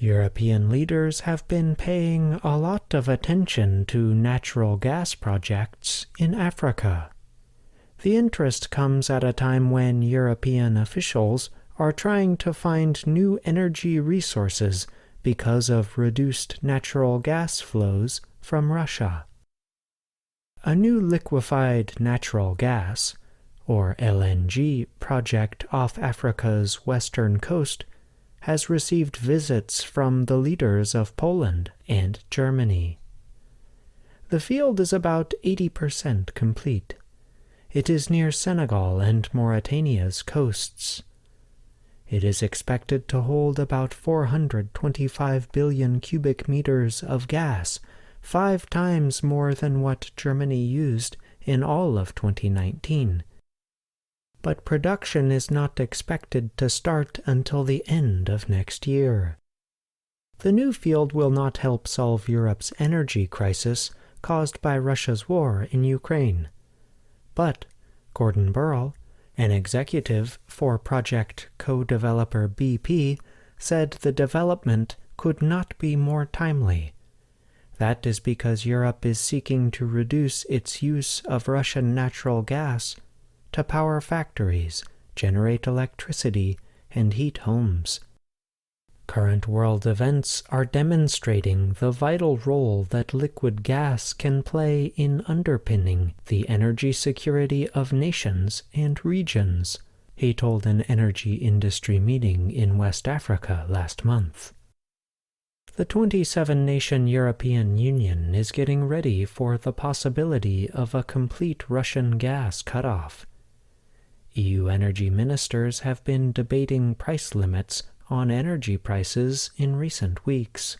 European leaders have been paying a lot of attention to natural gas projects in Africa. The interest comes at a time when European officials are trying to find new energy resources because of reduced natural gas flows from Russia. A new liquefied natural gas, or LNG, project off Africa's western coast has received visits from the leaders of Poland and Germany. The field is about 80% complete. It is near Senegal and Mauritania's coasts. It is expected to hold about 425 billion cubic meters of gas, 5 times more than what Germany used in all of 2019. But production is not expected to start until the end of next year. The new field will not help solve Europe's energy crisis caused by Russia's war in Ukraine. But Gordon Burrell, an executive for project co-developer BP, said the development could not be more timely. That is because Europe is seeking to reduce its use of Russian natural gas to power factories, generate electricity, and heat homes. Current world events are demonstrating the vital role that liquid gas can play in underpinning the energy security of nations and regions, he told an energy industry meeting in West Africa last month. The 27-nation European Union is getting ready for the possibility of a complete Russian gas cutoff. EU energy ministers have been debating price limits on energy prices in recent weeks.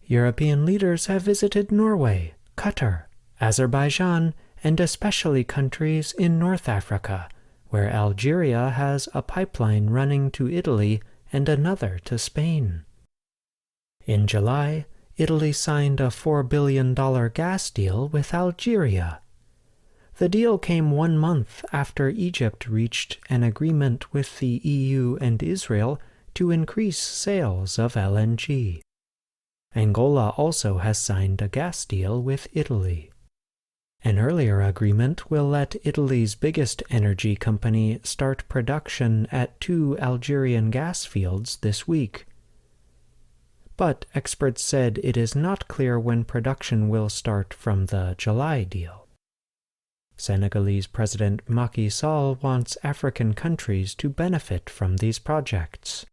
European leaders have visited Norway, Qatar, Azerbaijan, and especially countries in North Africa, where Algeria has a pipeline running to Italy and another to Spain. In July, Italy signed a $4 billion gas deal with Algeria. The deal came 1 month after Egypt reached an agreement with the EU and Israel to increase sales of LNG. Angola also has signed a gas deal with Italy. An earlier agreement will let Italy's biggest energy company start production at 2 Algerian gas fields this week. But experts said it is not clear when production will start from the July deal. Senegalese President Macky Sall wants African countries to benefit from these projects.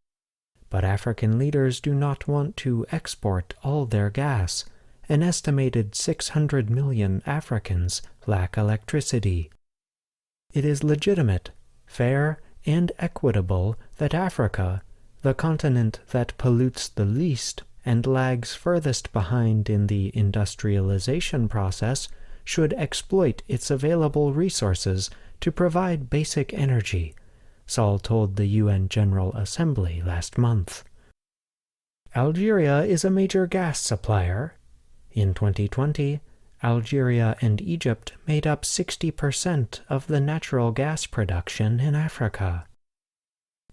But African leaders do not want to export all their gas. An estimated 600 million Africans lack electricity. It is legitimate, fair, and equitable that Africa, the continent that pollutes the least and lags furthest behind in the industrialization process, should exploit its available resources to provide basic energy, Sall told the UN General Assembly last month. Algeria is a major gas supplier. In 2020, Algeria and Egypt made up 60% of the natural gas production in Africa.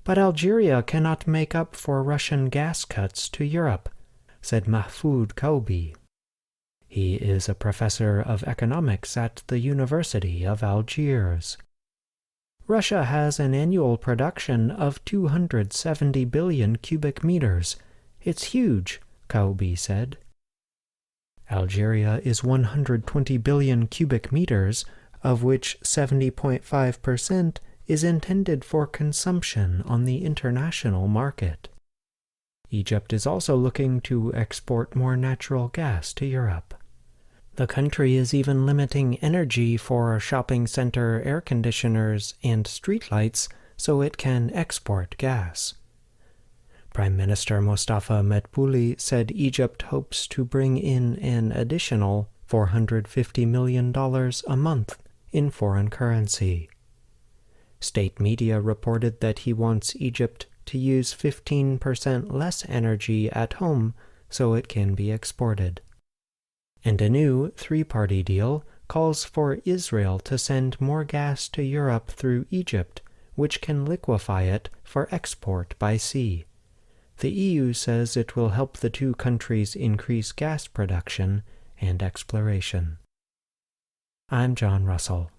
But Algeria cannot make up for Russian gas cuts to Europe, said Mahfoud Koubi. He is a professor of economics at the University of Algiers. Russia has an annual production of 270 billion cubic meters. It's huge, Koubi said. Algeria is 120 billion cubic meters, of which 70.5% is intended for consumption on the international market. Egypt is also looking to export more natural gas to Europe. The country is even limiting energy for shopping center air conditioners and streetlights so it can export gas. Prime Minister Mostafa Medbouli said Egypt hopes to bring in an additional $450 million a month in foreign currency. State media reported that he wants Egypt to use 15% less energy at home so it can be exported. And a new 3-party deal calls for Israel to send more gas to Europe through Egypt, which can liquefy it for export by sea. The EU says it will help the two countries increase gas production and exploration. I'm John Russell.